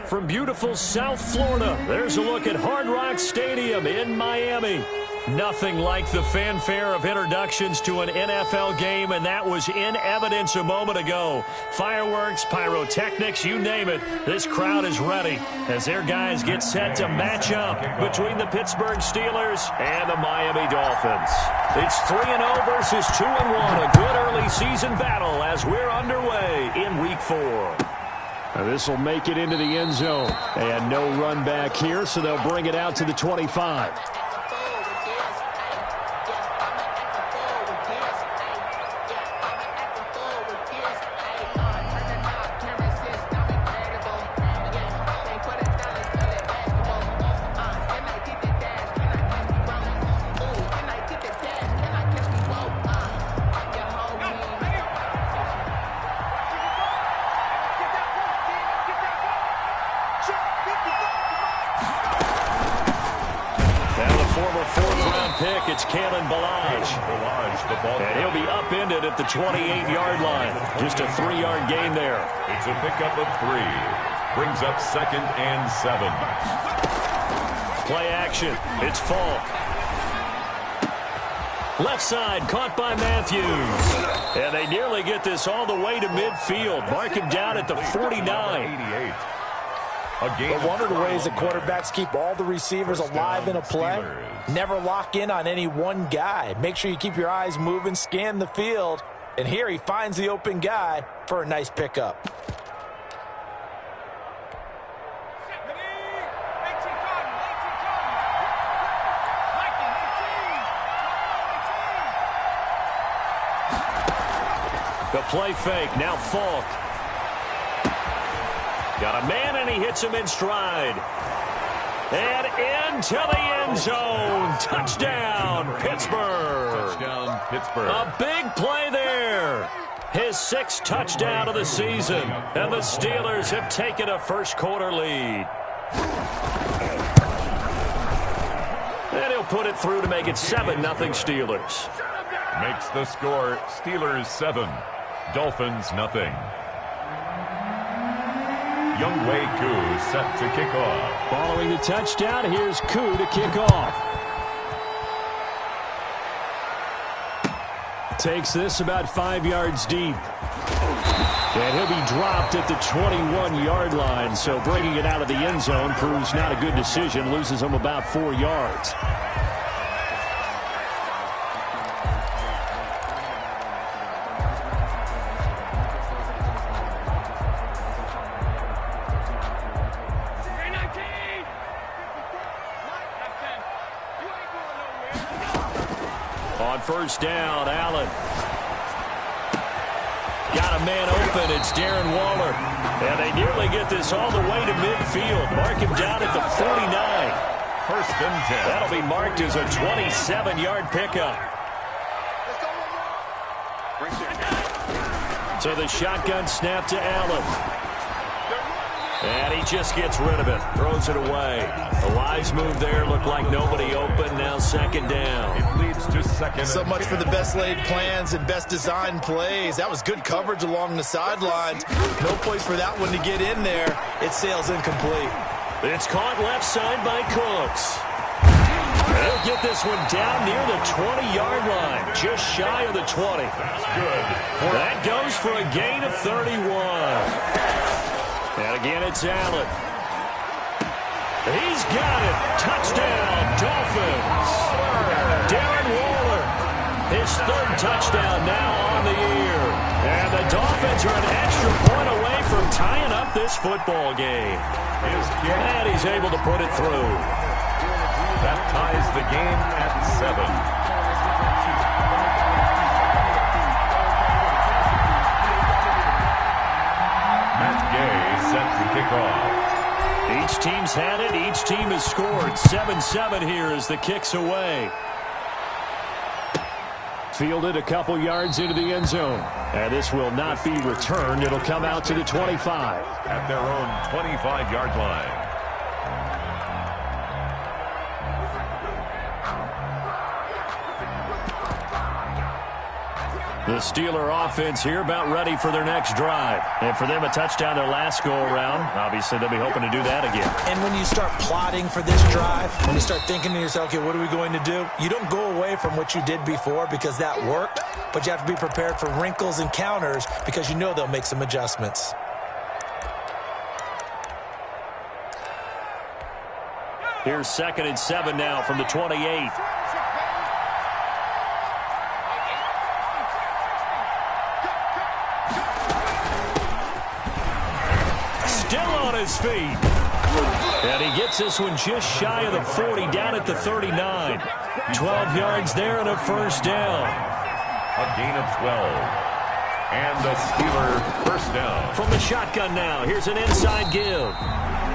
From beautiful South Florida, there's a look at Hard Rock Stadium in Miami. Nothing like the fanfare of introductions to an NFL game, and that was in evidence a moment ago. Fireworks, pyrotechnics, you name it. This crowd is ready as their guys get set to match up between the Pittsburgh Steelers and the Miami Dolphins. It's 3-0 versus 2-1, a good early season battle as we're underway in Week 4. This will make it into the end zone. And no run back here, so they'll bring it out to the 25. It's Kalen Balaj. And he'll be upended at the 28-yard line. Just a 3-yard gain there. It's a pickup of 3. Brings up 2nd and 7. Play action. It's Falk. Left side caught by Matthews. And they nearly get this all the way to midfield. Mark him down at the 49. But one of the ways that quarterbacks keep all the receivers alive in a play, never lock in on any one guy. Make sure you keep your eyes moving, scan the field. And here he finds the open guy for a nice pickup. The play fake, now Falk. Got a man, and he hits him in stride. And into the end zone. Touchdown, Pittsburgh. Touchdown, Pittsburgh. A big play there. His 6th touchdown of the season. And the Steelers have taken a first-quarter lead. And he'll put it through to make it 7-0 Steelers. Makes the score Steelers 7, Dolphins nothing. Younghoe Koo set to kick off. Following the touchdown, here's Koo to kick off. Takes this about 5 yards deep. And he'll be dropped at the 21-yard line, so bringing it out of the end zone proves not a good decision. Loses him about 4 yards. On first down, Allen. Got a man open. It's Darren Waller. And they nearly get this all the way to midfield. Mark him down at the 49. First and 10. That'll be marked as a 27-yard pickup. So the shotgun snap to Allen. And he just gets rid of it. Throws it away. A wise move there. Looked like nobody open. Now 2nd down. It leads to 2nd. So much for the best laid plans and best designed plays. That was good coverage along the sidelines. No place for that one to get in there. It sails incomplete. It's caught left side by Cooks. They'll get this one down near the 20-yard line. Just shy of the 20. That's good. That goes for a gain of 31. And again, it's Allen. He's got it. Touchdown, Dolphins. Darren Waller, his 3rd touchdown now on the year. And the Dolphins are an extra point away from tying up this football game. And he's able to put it through. That ties the game at 7. Set to kick off. Each team's had it. Each team has scored. 7-7 here as the kick's away. Fielded a couple yards into the end zone. And this will not be returned. It'll come out to the 25. At their own 25-yard line. The Steeler offense here about ready for their next drive. And for them, a touchdown their last go-around. Obviously, they'll be hoping to do that again. And when you start plotting for this drive, when you start thinking to yourself, okay, what are we going to do? You don't go away from what you did before because that worked, but you have to be prepared for wrinkles and counters because you know they'll make some adjustments. Here's 2nd and 7 now from the 28. On his feet. And he gets this one just shy of the 40, down at the 39. 12 yards there and a first down. A gain of 12. And the Steeler first down. From the shotgun now, here's an inside give.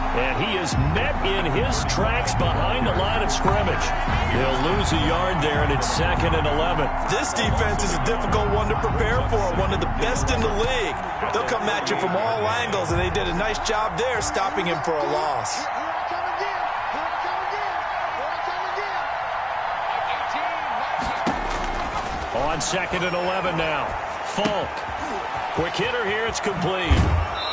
And he is met in his tracks behind the line of scrimmage. He'll lose a yard there, and it's 2nd and 11. This defense is a difficult one to prepare for, one of the best in the league. They'll come at you from all angles, and they did a nice job there stopping him for a loss. On 2nd and 11 now. Falk. Quick hitter here, it's complete.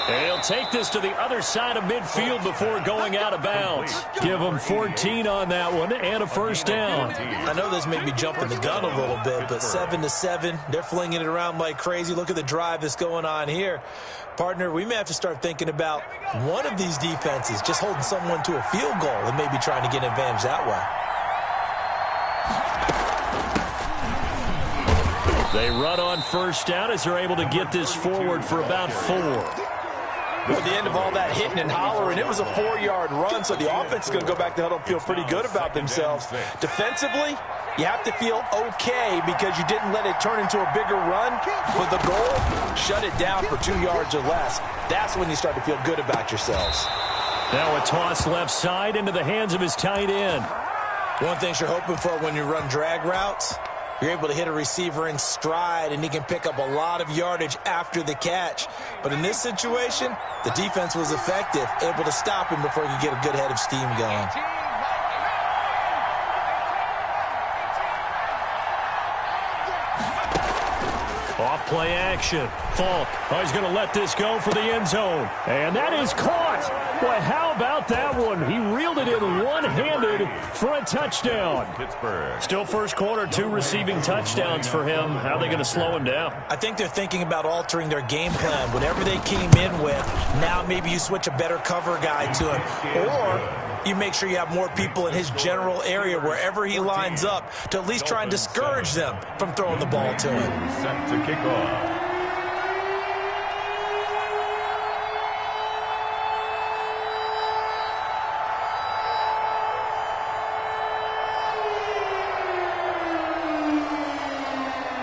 And he'll take this to the other side of midfield before going out of bounds. Give him 14 on that one and a first down. I know this may be jumping the gun a little bit, but 7-7, they're flinging it around like crazy. Look at the drive that's going on here. Partner, we may have to start thinking about one of these defenses just holding someone to a field goal and maybe trying to get an advantage that way. They run on first down as they're able to get this forward for about 4. At the end of all that hitting and hollering, it was a 4-yard run, so the offense is going to go back to huddle and feel pretty good about themselves. Defensively, you have to feel okay because you didn't let it turn into a bigger run. With the goal, shut it down for 2 yards or less. That's when you start to feel good about yourselves. Now a toss left side into the hands of his tight end. One thing you're hoping for when you run drag routes, you're able to hit a receiver in stride, and he can pick up a lot of yardage after the catch. But in this situation, the defense was effective, able to stop him before he could get a good head of steam going. Off play action. Falk. Oh, he's going to let this go for the end zone. And that is caught. Boy, how about that one? He reeled it in one-handed for a touchdown. Pittsburgh. Still first quarter, 2 receiving touchdowns for him. How are they going to slow him down? I think they're thinking about altering their game plan. Whatever they came in with, now maybe you switch a better cover guy to him. Or you make sure you have more people in his general area wherever he lines up to at least try and discourage them from throwing the ball to him. Set to kick off.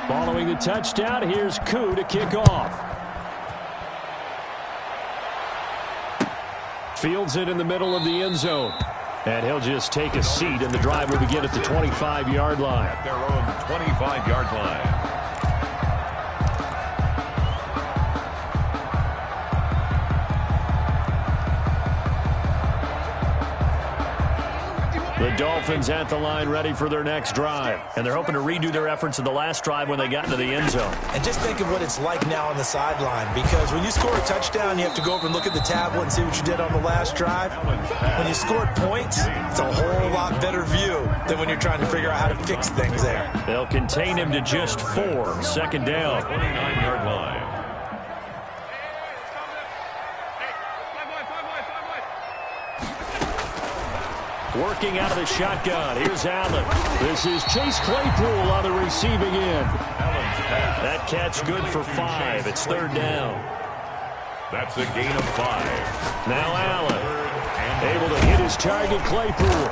Following the touchdown, here's Koo to kick off. Fields it in the middle of the end zone. And he'll just take a seat, and the drive will begin at the 25-yard line. At their own 25-yard line. The Dolphins at the line ready for their next drive. And they're hoping to redo their efforts in the last drive when they got into the end zone. And just think of what it's like now on the sideline, because when you score a touchdown, you have to go over and look at the tablet and see what you did on the last drive. When you scored points, it's a whole lot better view than when you're trying to figure out how to fix things there. They'll contain him to just 4. 2nd down. 29-yard line. Working out of the shotgun. Here's Allen. This is Chase Claypool on the receiving end. That catch good for 5. It's 3rd down. That's a gain of 5. Now Allen. Able to hit his target, Claypool.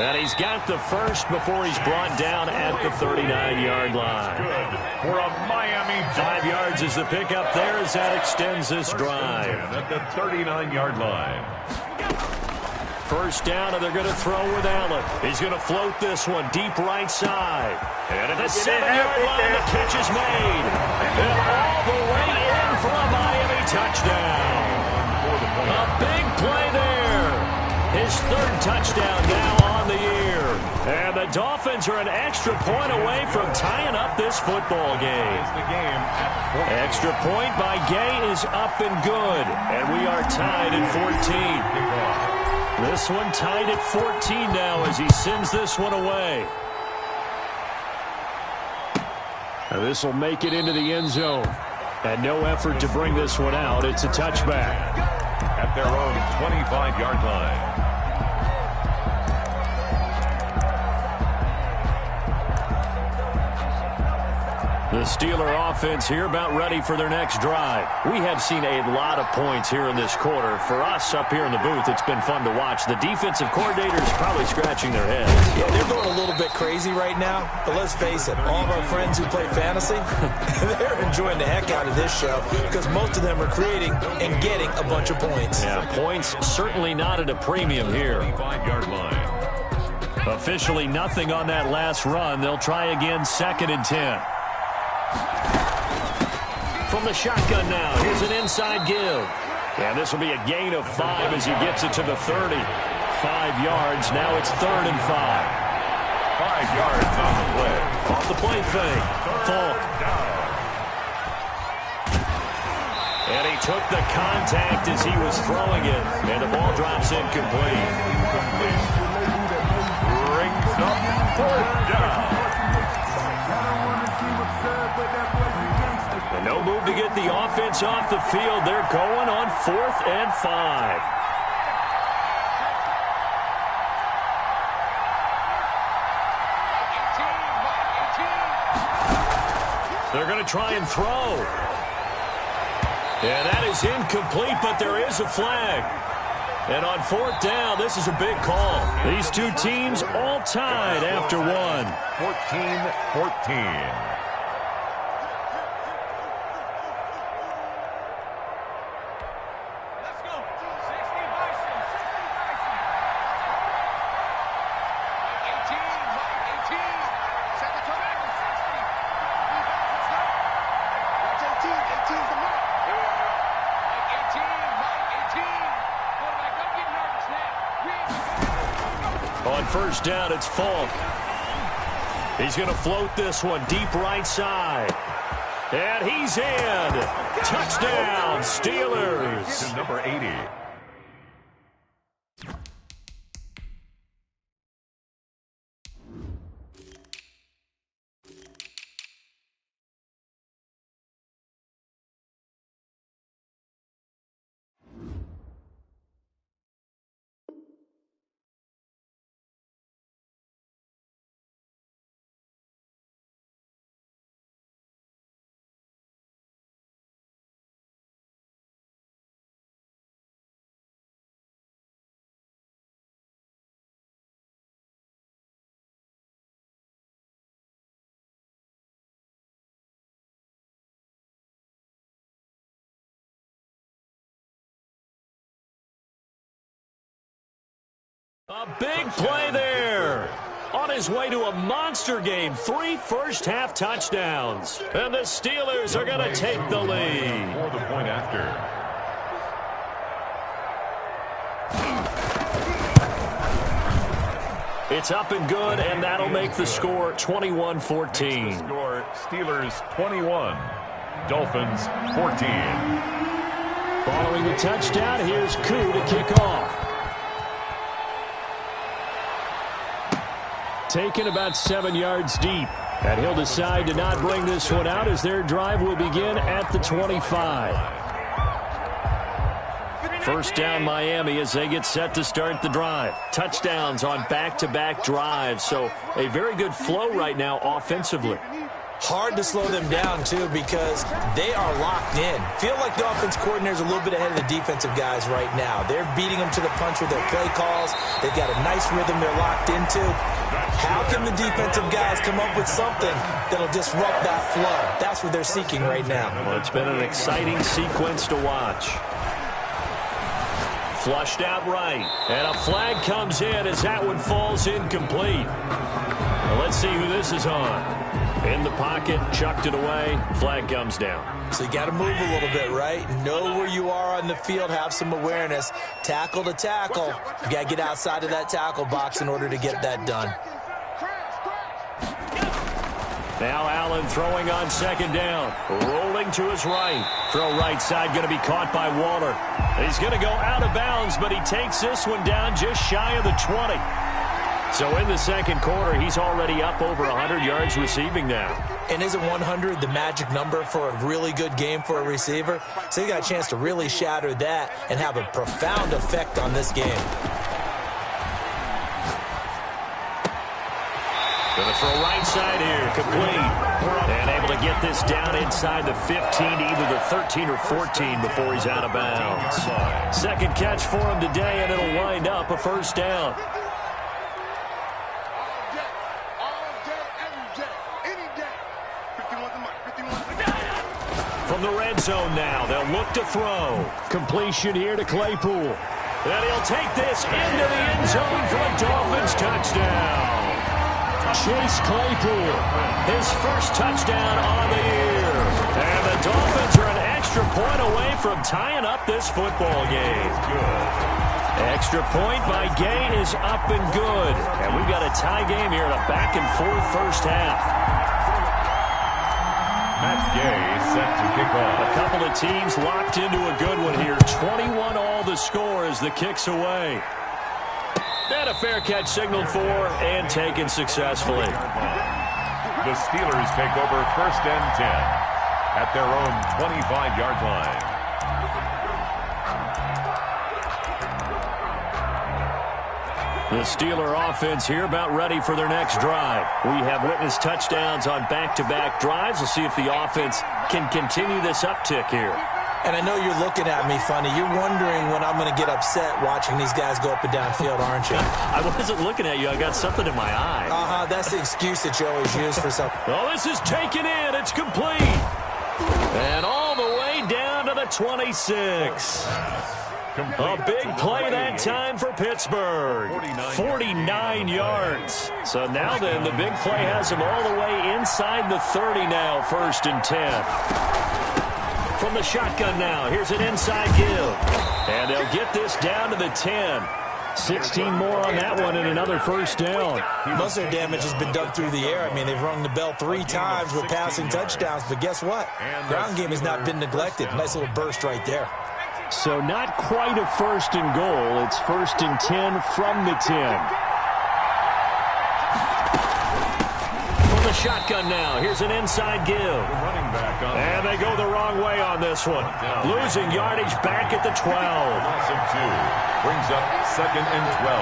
And he's got the first before he's brought down at the 39-yard line. Good for a Miami. 5 yards is the pickup there as that extends this drive. At the 39-yard line. First down, and they're going to throw with Allen. He's going to float this one deep right side. And at the 7-yard line, the catch is made. And all the way in for a Miami touchdown. A big play there. His 3rd touchdown now on the year. And the Dolphins are an extra point away from tying up this football game. Extra point by Gay is up and good, and we are tied at 14. This one tied at 14 now as he sends this one away. Now this will make it into the end zone. And no effort to bring this one out. It's a touchback. At their own 25-yard line. The Steeler offense here about ready for their next drive. We have seen a lot of points here in this quarter. For us up here in the booth, it's been fun to watch. The defensive coordinators probably scratching their heads. Yeah, they're going a little bit crazy right now. But let's face it, all of our friends who play fantasy, they're enjoying the heck out of this show because most of them are creating and getting a bunch of points. Yeah, points certainly not at a premium here. 25-yard line. Officially nothing on that last run. They'll try again, 2nd and 10. From the shotgun now, here's an inside give. And this will be a gain of 5 as he gets it to the 30. 5 yards, now it's 3rd and 5. 5 yards on the play. Off the play fake. Falk. And he took the contact as he was throwing it. And the ball drops incomplete. Brings up 4th down. And no move to get the offense off the field. They're going on 4th and 5. They're going to try and throw. And that is incomplete, but there is a flag. And on 4th down, this is a big call. These two teams all tied after one. 14-14. On 1st down, it's Falk. He's going to float this one deep right side. And he's in. Touchdown, Steelers. To number 80. A big play there. On his way to a monster game, 3 first-half touchdowns. And the Steelers are going to take the lead. For the point after. It's up and good, and that'll make the score 21-14. Score, Steelers 21, Dolphins 14. Following the touchdown, here's Koo to kick off. Taken about 7 yards deep. And he'll decide to not bring this one out as their drive will begin at the 25. 1st down Miami as they get set to start the drive. Touchdowns on back-to-back drives. So a very good flow right now offensively. Hard to slow them down, too, because they are locked in. Feel like the offense coordinator's a little bit ahead of the defensive guys right now. They're beating them to the punch with their play calls. They've got a nice rhythm they're locked into. How can the defensive guys come up with something that'll disrupt that flow? That's what they're seeking right now. Well, it's been an exciting sequence to watch. Flushed out right. And a flag comes in as that one falls incomplete. Well, let's see who this is on. In the pocket, chucked it away, flag comes down. So you got to move a little bit, right? Know where you are on the field, have some awareness. Tackle to tackle. You got to get outside of that tackle box in order to get that done. Now Allen throwing on second down. Rolling to his right. Throw right side going to be caught by Waller. He's going to go out of bounds, but he takes this one down just shy of the 20. So in the second quarter, he's already up over 100 yards receiving now. And isn't 100 the magic number for a really good game for a receiver? So he got a chance to really shatter that and have a profound effect on this game. Going to throw right side here, complete. And able to get this down inside the 15 to either the 13 or 14 before he's out of bounds. Second catch for him today, and it'll wind up a first down. From the red zone now, they'll look to throw. Completion here to Claypool. And he'll take this into the end zone for a Dolphins touchdown. Chase Claypool, his first touchdown on the year. And the Dolphins are an extra point away from tying up this football game. Extra point by Gay is up and good. And we've got a tie game here in a back-and-forth first half. Matt Gay set to kick off. A couple of teams locked into a good one here. 21 all the score as the kick's away. And a fair catch signaled for and taken successfully. The Steelers take over first and 10 at their own 25-yard line. The Steeler offense here about ready for their next drive. We have witnessed touchdowns on back-to-back drives. We'll see if the offense can continue this uptick here. And I know you're looking at me funny. You're wondering when I'm going to get upset watching these guys go up and down field, aren't you? I wasn't looking at you. I got something in my eye. That's the excuse that you always use for something. Oh, this is taken in. It's complete. And all the way down to the 26. A big play that time for Pittsburgh. 49 yards. So now then, the big play has him all the way inside the 30 now, first and 10. From the shotgun now, here's an inside give. And they'll get this down to the 10. 16 more on that one and another first down. Most of their damage has been done through the air. I mean, they've rung the bell 3 times with passing touchdowns, but guess what? Ground game has not been neglected. Nice little burst right there. So not quite a first and goal. It's first and 10 from the 10. The shotgun now. Here's an inside give. And they go the wrong way on this one. Losing yardage back at the 12. Brings up second and 12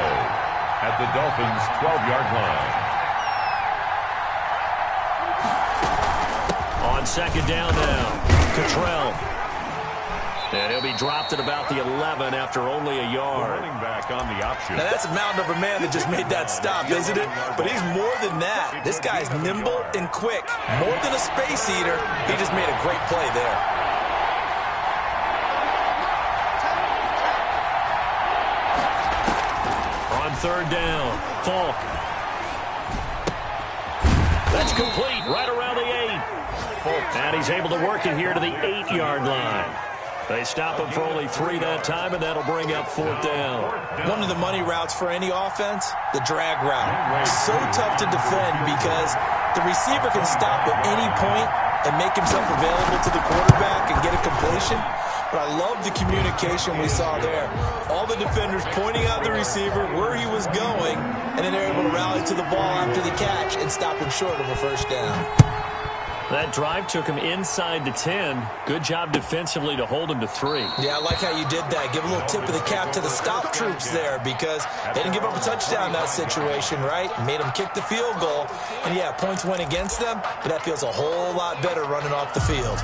at the Dolphins' 12-yard line. On second down now, Cottrell. And he'll be dropped at about the 11 after only a yard. Running back on the option. Now that's a mountain of a man that just made that stop, isn't it? But he's more than that. This guy's nimble and quick. More than a space eater. He just made a great play there. On third down, Falk. That's complete right around the 8. And he's able to work it here to the 8-yard line. They stop him for only 3 that time, and that'll bring up fourth down. One of the money routes for any offense, the drag route. So tough to defend because the receiver can stop at any point and make himself available to the quarterback and get a completion. But I love the communication we saw there. All the defenders pointing out the receiver, where he was going, and then they're able to rally to the ball after the catch and stop him short of a first down. That drive took him inside the 10. Good job defensively to hold him to 3. Yeah, I like how you did that. Give a little tip of the cap to the stop troops there because they didn't give up a touchdown in that situation, right? Made them kick the field goal. And, yeah, points went against them, but that feels a whole lot better running off the field.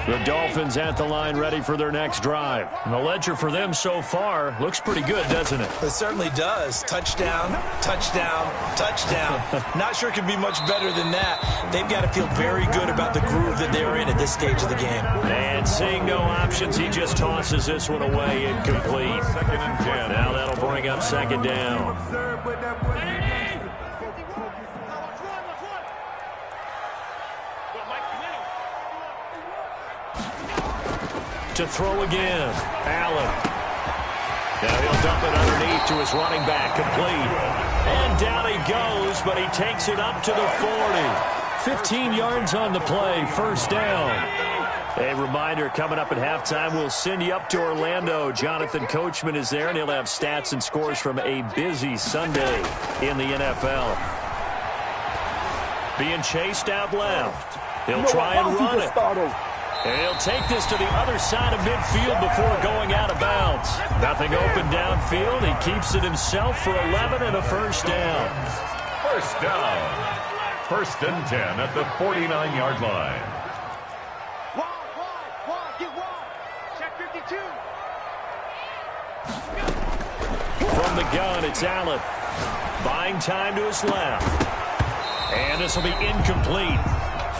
The Dolphins at the line ready for their next drive. And the ledger for them so far looks pretty good, doesn't it? It certainly does. Touchdown, touchdown, touchdown. Not sure it can be much better than that. They've got to feel very good about the groove that they're in at this stage of the game. And seeing no options, he just tosses this one away incomplete. 2nd and 10. Now that'll bring up 2nd down. To throw again, Allen. Now he'll dump it underneath to his running back, complete. And down he goes, but he takes it up to the 40. 15 yards on the play, 1st down. A reminder, coming up at halftime, we'll send you up to Orlando. Jonathan Coachman is there, and he'll have stats and scores from a busy Sunday in the NFL. Being chased out left. He'll try and run it. And he'll take this to the other side of midfield before going out of bounds. Nothing open downfield. He keeps it himself for 11 and a 1st down. 1st down. 1st and 10 at the 49-yard line. From the gun, it's Allen. Buying time to his left. And this will be incomplete.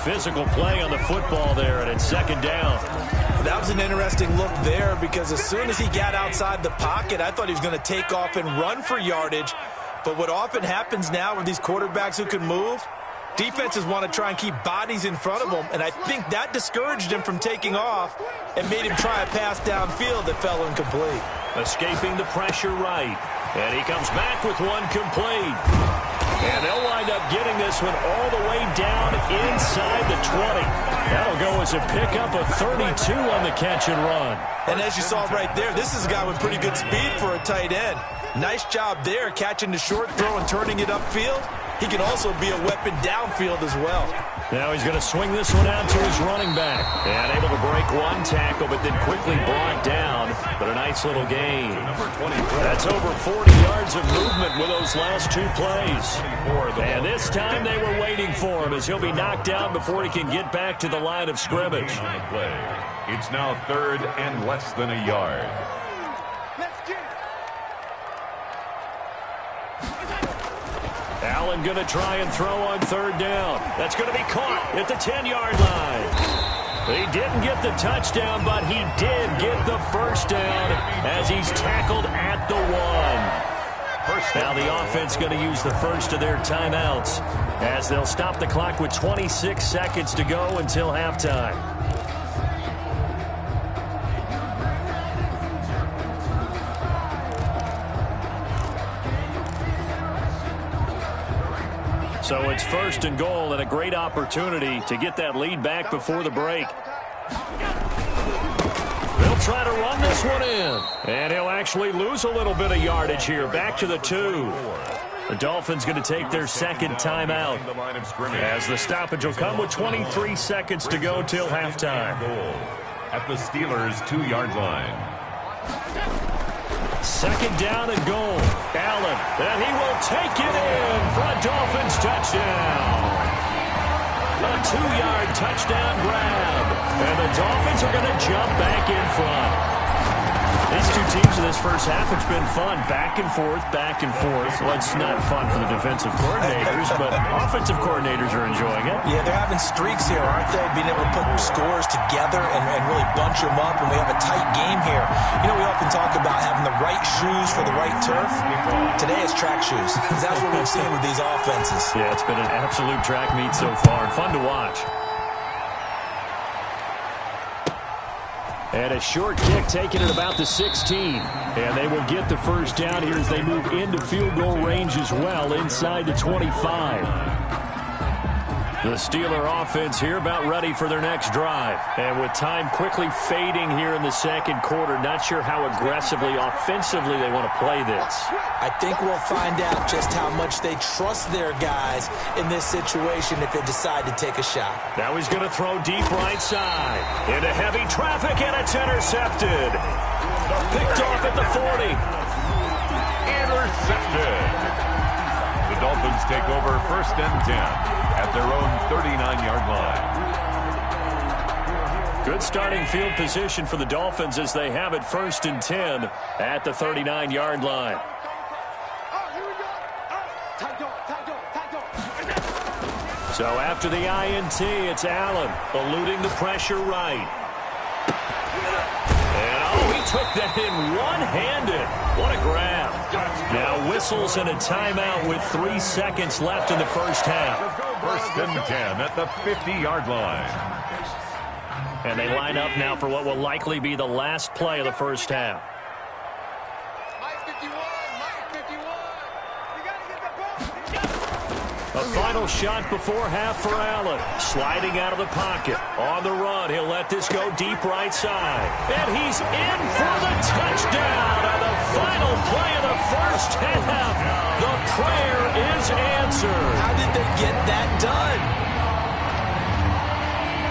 Physical play on the football there, and it's 2nd down. That was an interesting look there because as soon as he got outside the pocket, I thought he was going to take off and run for yardage. But what often happens now with these quarterbacks who can move, defenses want to try and keep bodies in front of them, and I think that discouraged him from taking off and made him try a pass downfield that fell incomplete. Escaping the pressure right, and he comes back with one complete. And they'll wind up getting this one all the way down inside the 20. That'll go as a pickup of 32 on the catch and run. And as you saw right there, this is a guy with pretty good speed for a tight end. Nice job there, catching the short throw and turning it upfield. He can also be a weapon downfield as well. Now he's going to swing this one out to his running back. And able to break one tackle, but then quickly brought down. But a nice little gain. That's over 40 yards of movement with those last 2 plays. And this time they were waiting for him as he'll be knocked down before he can get back to the line of scrimmage. It's now 3rd and less than a yard. Allen going to try and throw on 3rd down. That's going to be caught at the 10-yard line. He didn't get the touchdown, but he did get the 1st down as he's tackled at the 1. Now the offense going to use the first of their timeouts as they'll stop the clock with 26 seconds to go until halftime. So it's 1st and goal and a great opportunity to get that lead back before the break. They'll try to run this one in. And he'll actually lose a little bit of yardage here. Back to the 2. The Dolphins going to take their 2nd timeout as the stoppage will come with 23 seconds to go till halftime. At the Steelers' 2-yard line. 2nd down and goal. Allen, and he will take it in for a Dolphins touchdown. A 2-yard touchdown grab. And the Dolphins are going to jump back in front. These 2 teams in this first half, it's been fun. Back and forth, back and forth. Well, it's not fun for the defensive coordinators, but offensive coordinators are enjoying it. Yeah, they're having streaks here, aren't they? Being able to put scores together and really bunch them up, and we have a tight game here. You know, we often talk about having the right shoes for the right turf. Today it's track shoes. That's what we've seen with these offenses. Yeah, it's been an absolute track meet so far. Fun to watch. And a short kick taken at about the 16. And they will get the 1st down here as they move into field goal range as well inside the 25. The Steeler offense here about ready for their next drive. And with time quickly fading here in the 2nd quarter, not sure how aggressively, offensively they want to play this. I think we'll find out just how much they trust their guys in this situation if they decide to take a shot. Now he's going to throw deep right side. Into heavy traffic, and it's intercepted. Picked off at the 40. Intercepted. The Dolphins take over 1st and 10 at their own 39-yard line. Good starting field position for the Dolphins as they have it 1st and 10 at the 39-yard line. So after the INT, it's Allen eluding the pressure right. And he took that in one-handed. What a grab. Now whistles and a timeout with 3 seconds left in the first half. 1st and 10 at the 50-yard line. And they line up now for what will likely be the last play of the first half. A final shot before half for Allen. Sliding out of the pocket. On the run, he'll let this go deep right side. And he's in for the touchdown. And the final play of the first half. The prayer is answered. How did they get that done?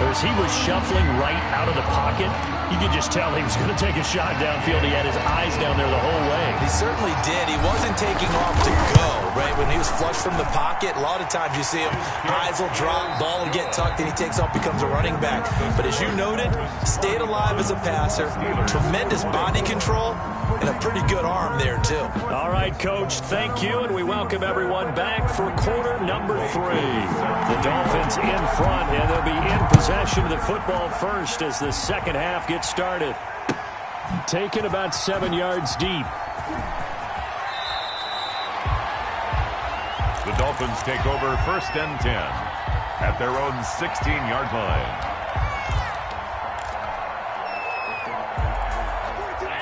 As he was shuffling right out of the pocket, you could just tell he was going to take a shot downfield. He had his eyes down there the whole way. He certainly did. He wasn't taking off to go, right? When he was flush from the pocket, a lot of times you see him, eyes will drop, ball will get tucked, and he takes off, becomes a running back. But as you noted, stayed alive as a passer, tremendous body control, and a pretty good arm there, too. All right, Coach, thank you, and we welcome everyone back for quarter number 3. The Dolphins in front, and they'll be in possession of the football first as the second half gets started. Taken about 7 yards deep. The Dolphins take over 1st and 10 at their own 16-yard line.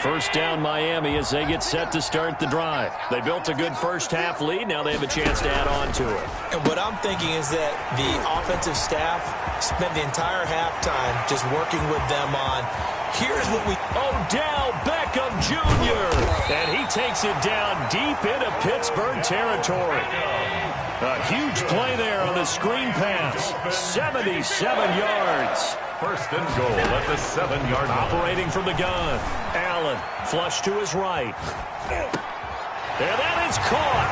First down Miami as they get set to start the drive. They built a good first half lead. Now they have a chance to add on to it. And what I'm thinking is that the offensive staff spent the entire halftime just working with them on, here's what we... Odell Beckham Jr. And he takes it down deep into Pittsburgh territory. A huge play there on the screen pass. 77 yards. 1st and goal at the 7-yard line. Operating from the gun. Allen, flush to his right. And that is caught.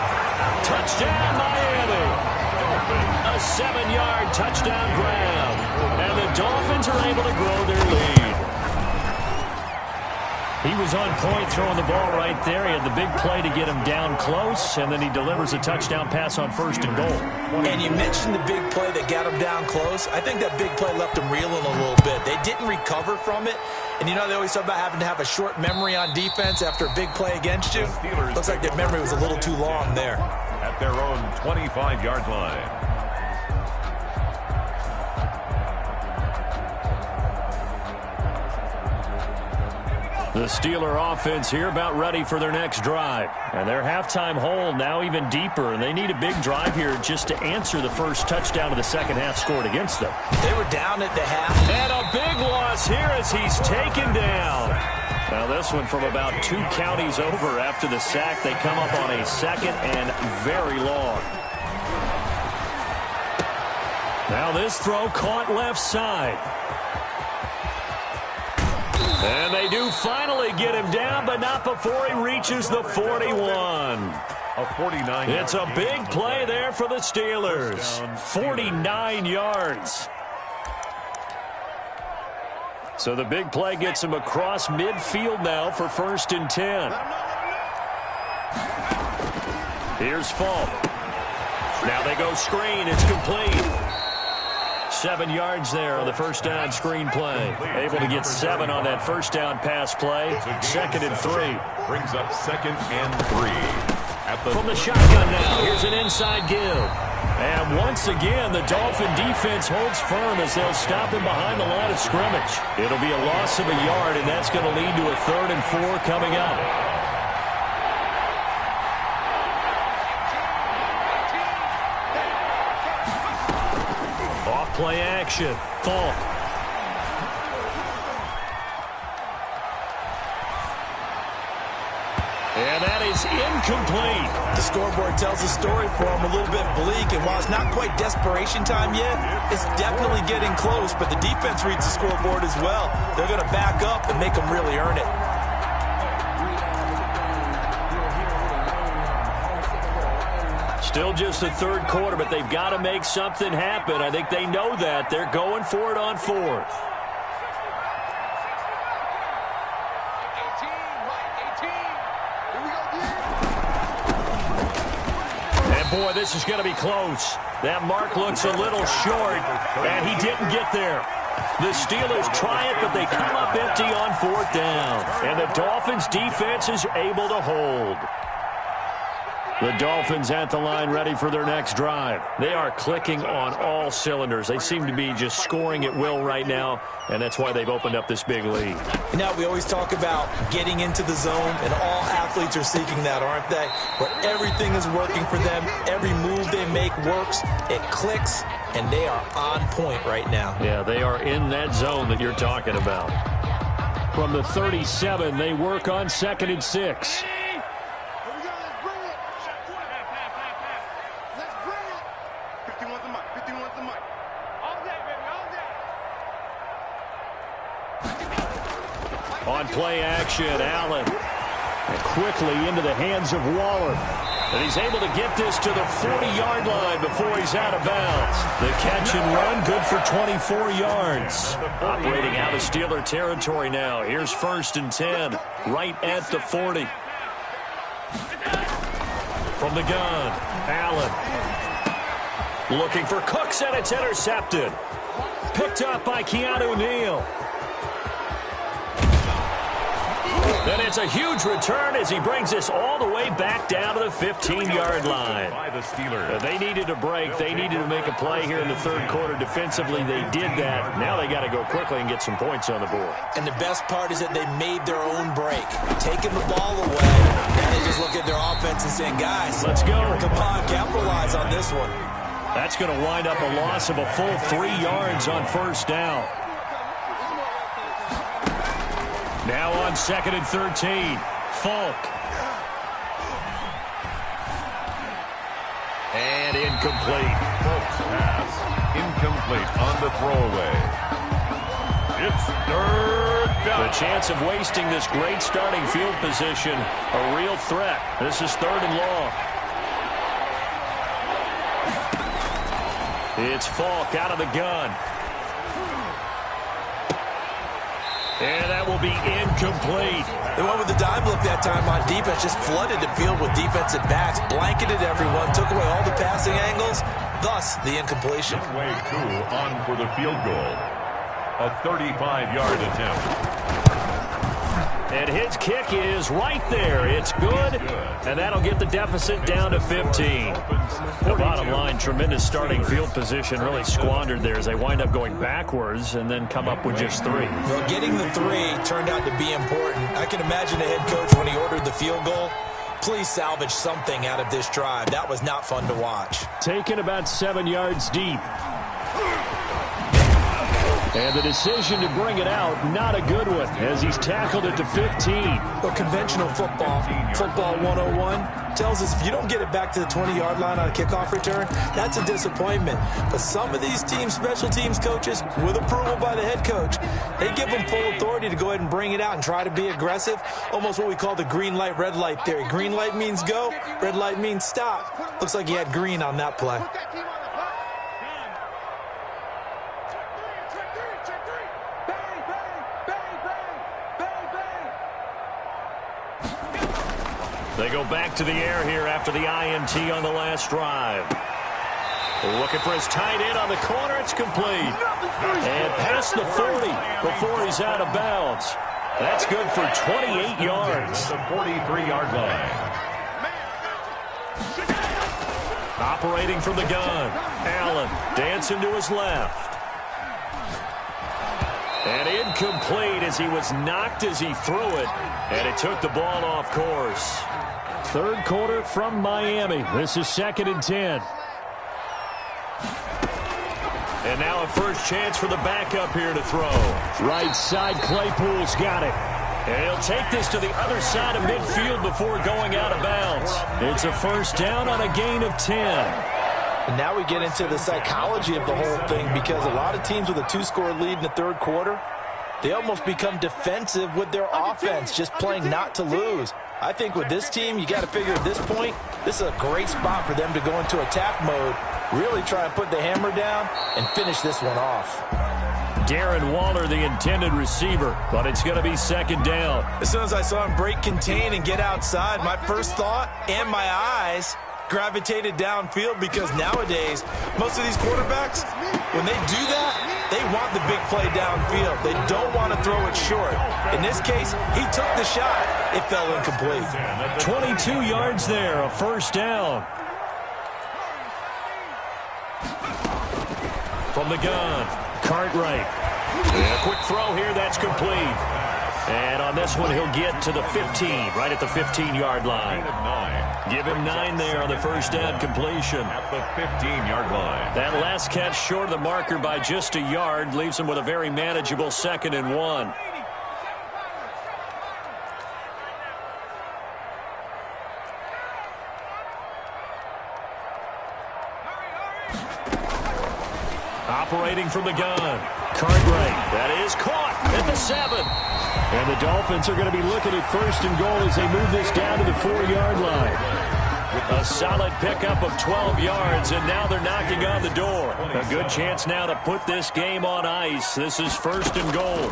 Touchdown, Miami. A 7-yard touchdown grab. And the Dolphins are able to grow their lead. He was on point throwing the ball right there. He had the big play to get him down close, and then he delivers a touchdown pass on 1st and goal. And you mentioned the big play that got him down close. I think that big play left him reeling a little bit. They didn't recover from it. And, you know, they always talk about having to have a short memory on defense after a big play against you. Looks like their memory was a little too long there. At their own 25-yard line. The Steeler offense here about ready for their next drive. And their halftime hole now even deeper. And they need a big drive here just to answer the first touchdown of the second half scored against them. They were down at the half. And a big loss here as he's taken down. Now this one from about 2 counties over after the sack. They come up on a 2nd and very long. Now this throw caught left side. And they do finally get him down, but not before he reaches the 41. A 49. It's a big play there for the Steelers. 49 yards. So the big play gets him across midfield now for 1st and 10. Here's Falk. Now they go screen. It's complete. 7 yards there on the first down screen play. Able to get 7 on that first down pass play. 2nd and 3. Brings up 2nd and 3. From the shotgun now, here's an inside give. And once again, the Dolphin defense holds firm as they'll stop him behind the line of scrimmage. It'll be a loss of a yard, and that's going to lead to a 3rd and 4 coming up. Play action. Falk. And that is incomplete. The scoreboard tells the story for him a little bit bleak, and while it's not quite desperation time yet, it's definitely getting close, but the defense reads the scoreboard as well. They're going to back up and make them really earn it. Still just the 3rd quarter, but they've got to make something happen. I think they know that. They're going for it on 4th. boy, this is going to be close. That mark looks a little short, and he didn't get there. The Steelers try it, but they come up empty on 4th down. And the Dolphins' defense is able to hold. The Dolphins at the line ready for their next drive. They are clicking on all cylinders. They seem to be just scoring at will right now, and that's why they've opened up this big lead. Now, we always talk about getting into the zone, and all athletes are seeking that, aren't they? Where everything is working for them, every move they make works, it clicks, and they are on point right now. Yeah, they are in that zone that you're talking about. From the 37, they work on 2nd and 6. On play action, Allen quickly into the hands of Waller. And he's able to get this to the 40-yard line before he's out of bounds. The catch and run, good for 24 yards. Operating out of Steeler territory now. Here's 1st and 10, right at the 40. From the gun, Allen. Looking for Cooks, and it's intercepted. Picked up by Keanu Neal. And it's a huge return as he brings this all the way back down to the 15-yard line. They needed a break. They needed to make a play here in the 3rd quarter defensively. They did that. Now they got to go quickly and get some points on the board. And the best part is that they made their own break, taking the ball away. Now they just look at their offense and saying, guys, let's go. Come on, capitalize on this one. That's going to wind up a loss of a full 3 yards on 1st down. Now on 2nd and 13, Falk. And incomplete. Falk's pass, incomplete on the throwaway. It's 3rd down. The chance of wasting this great starting field position, a real threat. This is 3rd and long. It's Falk out of the gun. And that will be incomplete. They went with the dime look that time on defense, just flooded the field with defensive backs, blanketed everyone, took away all the passing angles, thus the incompletion. Way 2 on for the field goal. A 35-yard attempt. And his kick is right there. It's good, and that'll get the deficit down to 15. The bottom line, tremendous starting field position, really squandered there as they wind up going backwards and then come up with just 3. Well, getting the 3 turned out to be important. I can imagine the head coach when he ordered the field goal. Please salvage something out of this drive. That was not fun to watch. Taken about 7 yards deep. And the decision to bring it out, not a good one, as he's tackled it to 15. Well, conventional football 101, tells us if you don't get it back to the 20-yard line on a kickoff return, that's a disappointment. But some of these teams, special teams coaches, with approval by the head coach, they give them full authority to go ahead and bring it out and try to be aggressive, almost what we call the green light, red light theory. Green light means go, red light means stop. Looks like he had green on that play. They go back to the air here after the INT on the last drive. Looking for his tight end on the corner. It's complete. And past the 40 before he's out of bounds. That's good for 28 yards. The 43-yard line. Operating from the gun. Allen dancing to his left. And incomplete as he was knocked as he threw it. And it took the ball off course. 3rd quarter from Miami. This is 2nd and 10. And now a first chance for the backup here to throw. Right side, Claypool's got it. And he'll take this to the other side of midfield before going out of bounds. It's a 1st down on a gain of 10. And now we get into the psychology of the whole thing, because a lot of teams with a 2-score lead in the 3rd quarter, they almost become defensive with their offense, just playing not to lose. I think with this team, you got to figure at this point, this is a great spot for them to go into attack mode, really try and put the hammer down and finish this one off. Darren Waller, the intended receiver, but it's going to be 2nd down. As soon as I saw him break contain and get outside, my first thought and my eyes gravitated downfield because nowadays, most of these quarterbacks, when they do that, they want the big play downfield. They don't want to throw it short. In this case, he took the shot. It fell incomplete. 22 yards there, a first down. From the gun, Cartwright. And a quick throw here, that's complete. And on this one, he'll get to the 15, right at the 15-yard line. Give him 9 there on the first down completion. At the 15-yard line. That last catch short of the marker by just a yard leaves him with a very manageable 2nd and 1. Operating from the gun, Cartwright. That is caught at the 7. And the Dolphins are going to be looking at 1st and goal as they move this down to the 4-yard line. A solid pickup of 12 yards, and now they're knocking on the door. A good chance now to put this game on ice. This is 1st and goal.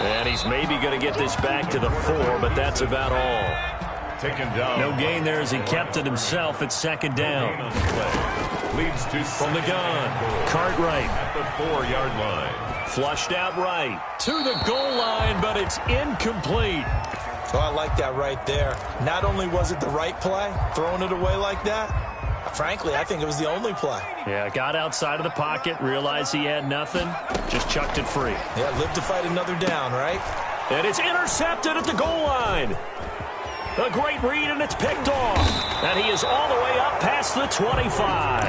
And he's maybe going to get this back to the 4, but that's about all. Taken down. No gain there as he kept it himself at 2nd down. Leads to from the gun, Cartwright at the 4-yard line. Flushed out right to the goal line, but it's incomplete. So I like that right there. Not only was it the right play, throwing it away like that, frankly, I think it was the only play. Yeah, got outside of the pocket, realized he had nothing, just chucked it free. Yeah, lived to fight another down, right? And it's intercepted at the goal line. A great read, and it's picked off. And he is all the way up past the 25.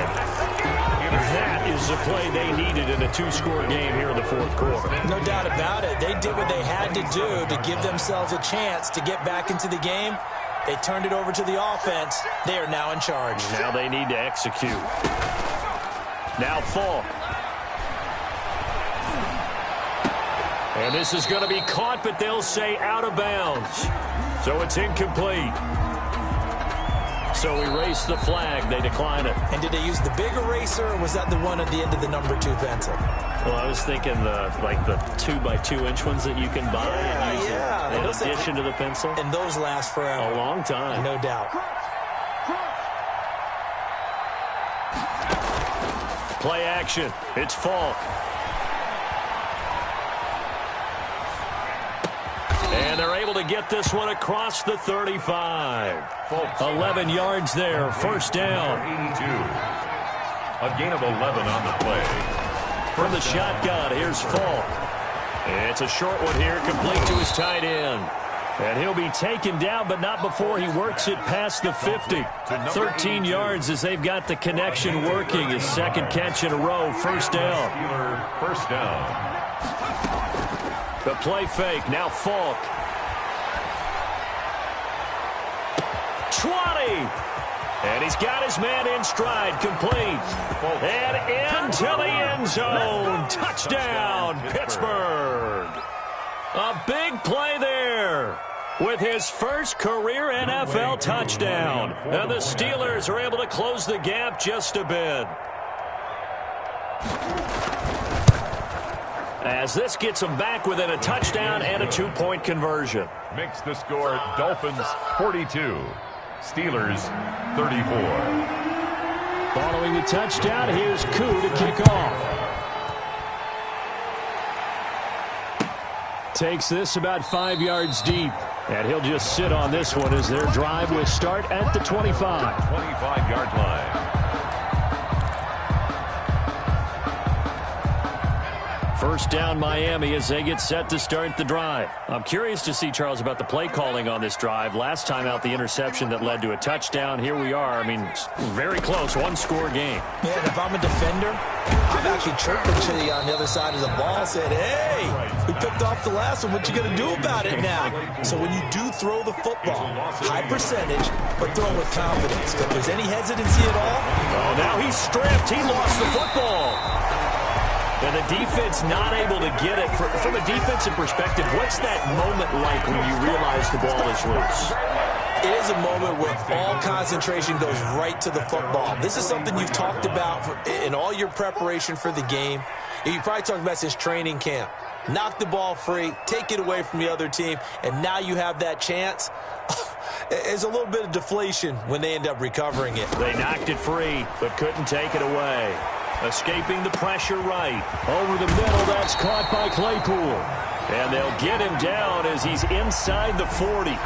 That is the play they needed in a 2-score game here in the 4th quarter. No doubt about it. They did what they had to do to give themselves a chance to get back into the game. They turned it over to the offense. They are now in charge. Now they need to execute. Now Falk. And this is going to be caught, but they'll say out of bounds. So it's incomplete. So erase the flag. They decline it. And did they use the big eraser, or was that the one at the end of the number 2 pencil? Well, I was thinking the 2x2-inch ones that you can buy and use in addition to the pencil. And those last forever. A long time. No doubt. Play action. It's Falk. And they're able to get this one across the 35. 11 yards there, first down. 82. A gain of 11 on the play. From the shotgun, here's Falk. It's a short one here, complete to his tight end. And he'll be taken down, but not before he works it past the 50. 13 yards as they've got the connection working. His 2nd catch in a row, first down. First down. The play fake, now Falk. 20. And he's got his man in stride, complete. And into the end zone. Touchdown, Pittsburgh. A big play there with his first career NFL touchdown. And the Steelers are able to close the gap just a bit. As this gets them back within a touchdown and a 2-point conversion. Makes the score Dolphins 42, Steelers 34. Following the touchdown, here's Koo to kick off. Takes this about 5 yards deep. And he'll just sit on this one as their drive will start at the 25. 25-yard line. First down Miami as they get set to start the drive. I'm curious to see, Charles, about the play calling on this drive. Last time out, the interception that led to a touchdown. Here we are. I mean, very close, 1-score game. Yeah, and if I'm a defender, I'm actually chirping to you on the other side of the ball, saying, hey, we picked off the last one. What you going to do about it now? So when you do throw the football, high percentage, but throw with confidence. If there's any hesitancy at all. Oh, now he's stripped. He lost the football. And the defense not able to get it. From a defensive perspective, what's that moment like when you realize the ball is loose? It is a moment where all concentration goes right to the football. This is something you've talked about in all your preparation for the game. You probably talked about this training camp. Knock the ball free, take it away from the other team, and now you have that chance. There's a little bit of deflation when they end up recovering it. They knocked it free, but couldn't take it away. Escaping the pressure right. Over the middle, that's caught by Claypool. And they'll get him down as he's inside the 40.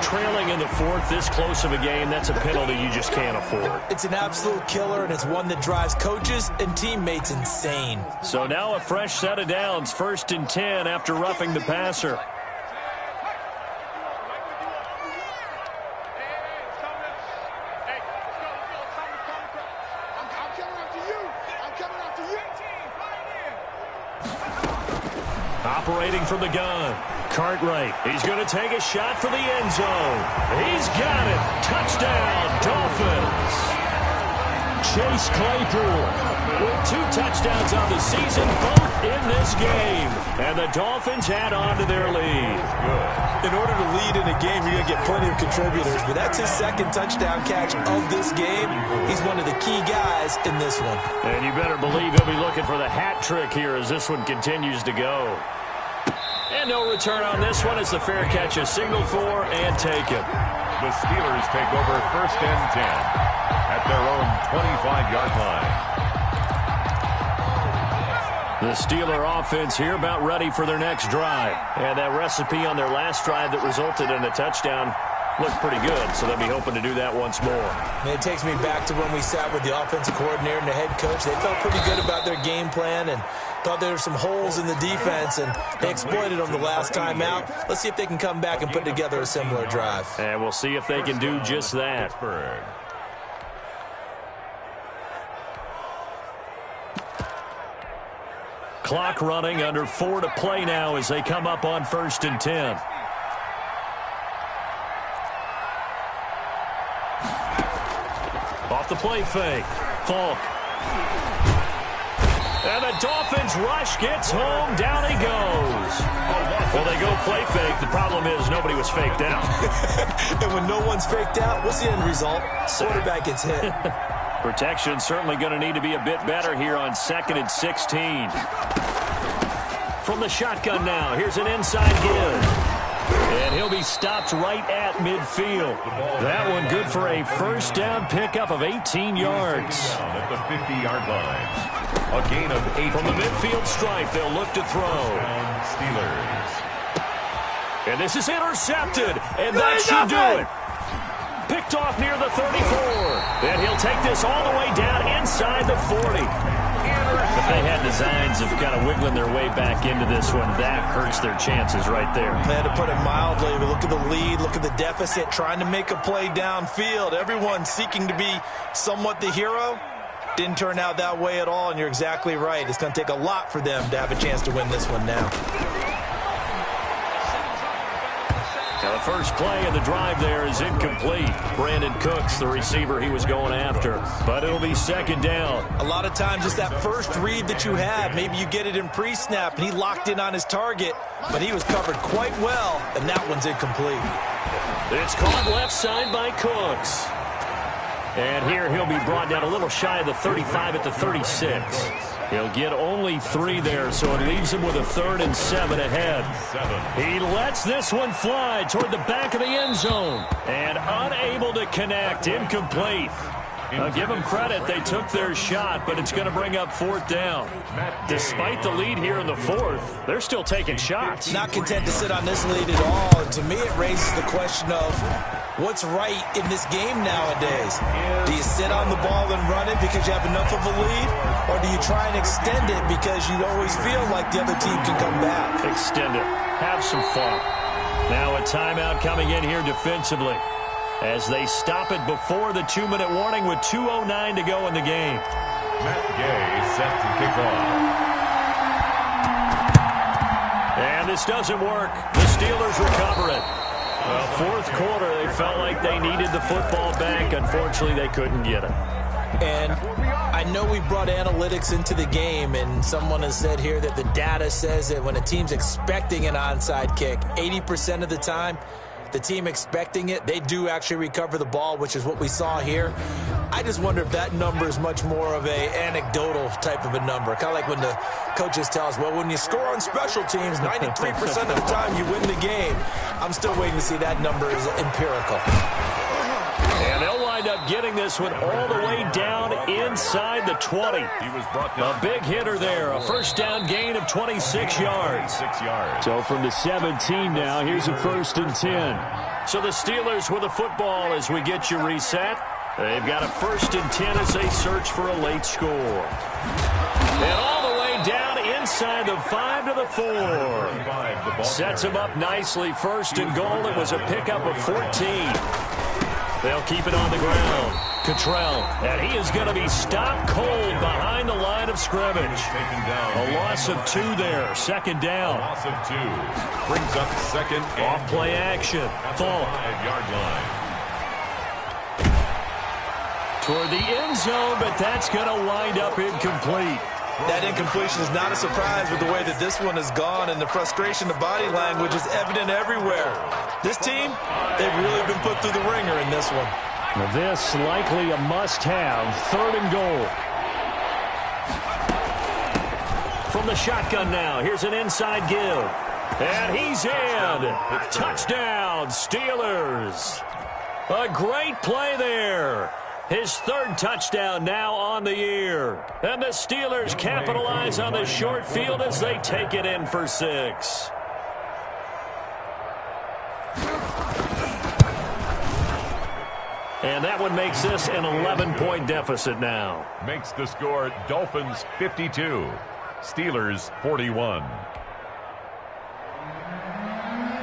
Trailing in the fourth, this close of a game, that's a penalty you just can't afford. It's an absolute killer, and it's one that drives coaches and teammates insane. So now a fresh set of downs, 1st and 10 after roughing the passer. Operating from the gun. Cartwright. He's going to take a shot for the end zone. He's got it. Touchdown, Dolphins. Chase Claypool with 2 touchdowns on the season, both in this game. And the Dolphins add on to their lead. In order to lead in a game, you're going to get plenty of contributors, but that's his 2nd touchdown catch of this game. He's one of the key guys in this one. And you better believe he'll be looking for the hat trick here as this one continues to go. And no return on this one as the fair catch is signaled for and taken. The Steelers take over 1st and 10 at their own 25-yard line. The Steeler offense here about ready for their next drive. And that recipe on their last drive that resulted in a touchdown looked pretty good, so they'll be hoping to do that once more. And it takes me back to when we sat with the offensive coordinator and the head coach. They felt pretty good about their game plan and thought there were some holes in the defense, and they exploited them the last time out. Let's see if they can come back and put together a similar drive. And we'll see if they can do just that. Clock running, under 4 to play now as they come up on 1st and 10. Off the play fake. Falk. And the Dolphins rush gets home. Down he goes. Well, they go play fake. The problem is nobody was faked out. And when no one's faked out, what's the end result? Quarterback gets hit. Protection certainly going to need to be a bit better here on 2nd and 16. From the shotgun now, here's an inside give. And he'll be stopped right at midfield. That one good for a 1st down pickup of 18 yards. At the 50-yard line. A gain of 8. From the midfield stripe, they'll look to throw. Steelers. And this is intercepted. And that should do it. Picked off near the 34. And he'll take this all the way down inside the 40. If they had designs of kind of wiggling their way back into this one, that hurts their chances right there. They had to put it mildly. But look at the lead, look at the deficit, trying to make a play downfield. Everyone seeking to be somewhat the hero. Didn't turn out that way at all, and you're exactly right. It's going to take a lot for them to have a chance to win this one now. Now the first play of the drive there is incomplete. Brandon Cooks, the receiver he was going after. But it'll be 2nd down. A lot of times it's that first read that you have. Maybe you get it in pre-snap, and he locked in on his target, but he was covered quite well, and that one's incomplete. It's caught left side by Cooks. And here he'll be brought down a little shy of the 35 at the 36. He'll get only 3 there, so it leaves him with a 3rd and 7 ahead. He lets this one fly toward the back of the end zone. And unable to connect, incomplete. I'll give them credit. They took their shot, but it's going to bring up 4th down. Despite the lead here in the 4th, they're still taking shots. Not content to sit on this lead at all. And to me, it raises the question of what's right in this game nowadays. Do you sit on the ball and run it because you have enough of a lead? Or do you try and extend it because you always feel like the other team can come back? Extend it. Have some fun. Now a timeout coming in here defensively as they stop it before the 2-minute warning with 2:09 to go in the game. Matt Gay set to kick off. And this doesn't work. The Steelers recover it. Well, 4th quarter, they felt like they needed the football back. Unfortunately, they couldn't get it. And I know we brought analytics into the game, and someone has said here that the data says that when a team's expecting an onside kick, 80% of the time, the team expecting it, they do actually recover the ball, which is what we saw here. I just wonder if that number is much more of a anecdotal type of a number. Kind of like when the coaches tell us, well, when you score on special teams, 93% of the time you win the game. I'm still waiting to see that number is empirical. And they'll wind up getting this one all the way down inside the 20. A big hitter there. A first down gain of 26 yards. So from the 17 now, here's a 1st and 10. So the Steelers with the football as we get you reset. They've got a 1st and 10 as they search for a late score. And all the way down inside the 5 to the 4. Sets them up nicely. 1st and goal. It was a pickup of 14. They'll keep it on the ground. Cottrell, and he is going to be stopped cold behind the line of scrimmage. A loss of 2 there. 2nd down. Loss of 2. Brings up 2nd. Off play action. Fall. 5-yard line. Toward the end zone, but that's going to wind up incomplete. That incompletion is not a surprise with the way that this one has gone, and the frustration, the body language is evident everywhere. This team, they've really been put through the ringer in this one. Now this likely a must-have. 3rd and goal. From the shotgun now, here's an inside give. And he's in. Touchdown, Steelers. A great play there. His 3rd touchdown now on the year. And the Steelers capitalize on the short field as they take it in for 6. And that one makes this an 11-point deficit now. Makes the score Dolphins 52, Steelers 41.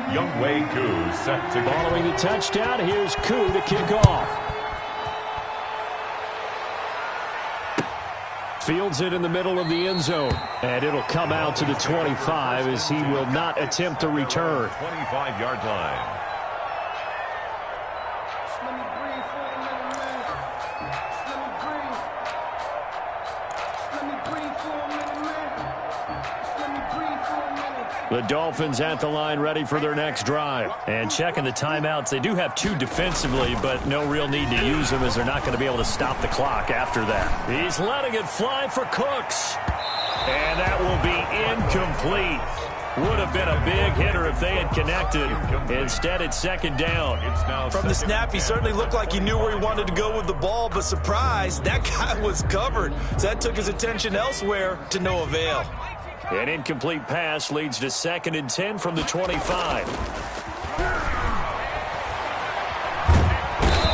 Younghoe Koo set to following the touchdown. Here's Koo to kick off. Fields it in the middle of the end zone. And it'll come out to the 25 as he will not attempt to return. 25-yard line. The Dolphins at the line ready for their next drive. And checking the timeouts. They do have 2 defensively, but no real need to use them as they're not going to be able to stop the clock after that. He's letting it fly for Cooks. And that will be incomplete. Would have been a big hitter if they had connected. Instead, it's 2nd down. From the snap, he certainly looked like he knew where he wanted to go with the ball, but surprise, that guy was covered. So that took his attention elsewhere to no avail. An incomplete pass leads to 2nd and 10 from the 25.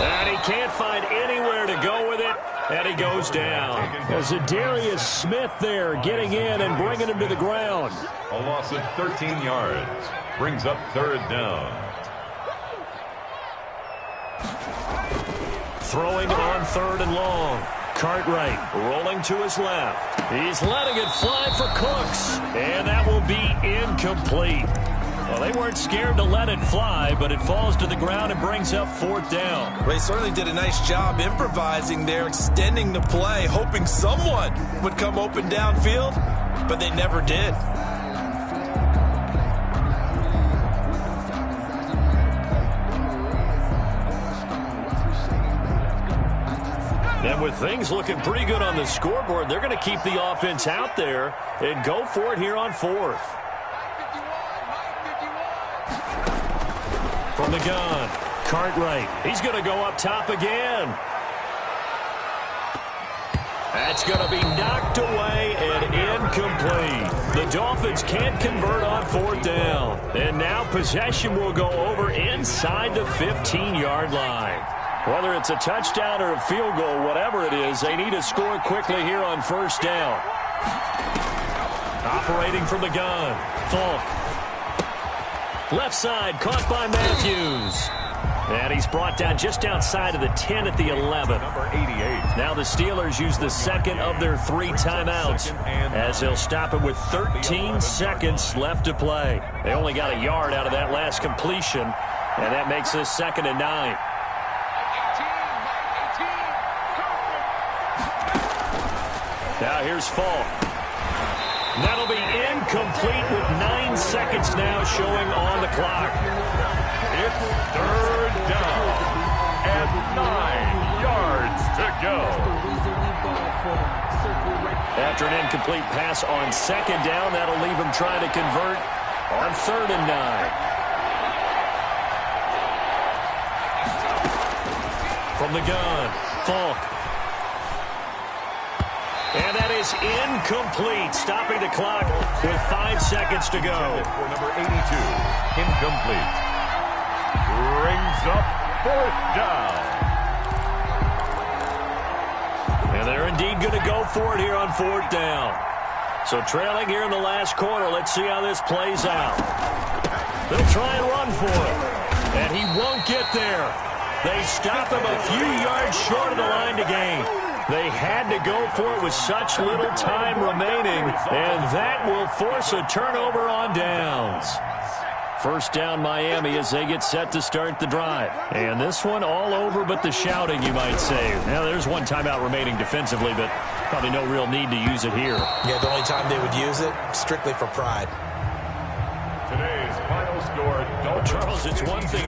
And he can't find anywhere to go with it, and he goes down. There's a Darius Smith there getting in and bringing him to the ground. A loss of 13 yards. Brings up 3rd down. Throwing on 3rd and long. Cartwright rolling to his left. He's letting it fly for Cooks. And that will be incomplete. Well, they weren't scared to let it fly, but it falls to the ground and brings up 4th down. Well, they certainly did a nice job improvising there, extending the play, hoping someone would come open downfield, but they never did. And with things looking pretty good on the scoreboard, they're going to keep the offense out there and go for it here on 4th. From the gun, Cartwright. He's going to go up top again. That's going to be knocked away and incomplete. The Dolphins can't convert on 4th down. And now possession will go over inside the 15-yard line. Whether it's a touchdown or a field goal, whatever it is, they need to score quickly here on 1st down. Operating from the gun. Falk. Left side, caught by Matthews. And he's brought down just outside of the 10 at the 11. Number 88. Now the Steelers use the 2nd of their 3 timeouts as they'll stop it with 13 seconds left to play. They only got a yard out of that last completion, and that makes this 2nd and 9. Now here's Falk. That'll be incomplete with 9 seconds now showing on the clock. It's 3rd down and 9 yards to go. After an incomplete pass on second down, that'll leave him trying to convert on 3rd and 9. From the gun, Falk. And that is incomplete, stopping the clock with 5 seconds to go. For number 82, incomplete. Brings up 4th down. And they're indeed going to go for it here on 4th down. So trailing here in the last quarter, let's see how this plays out. They'll try and run for it. And he won't get there. They stop him a few yards short of the line to gain. They had to go for it with such little time remaining, and that will force a turnover on downs. 1st down Miami as they get set to start the drive. And this one all over but the shouting, you might say. Now, there's one timeout remaining defensively, but probably no real need to use it here. Yeah, the only time they would use it, strictly for pride. Today's final score, Charles, it's one thing.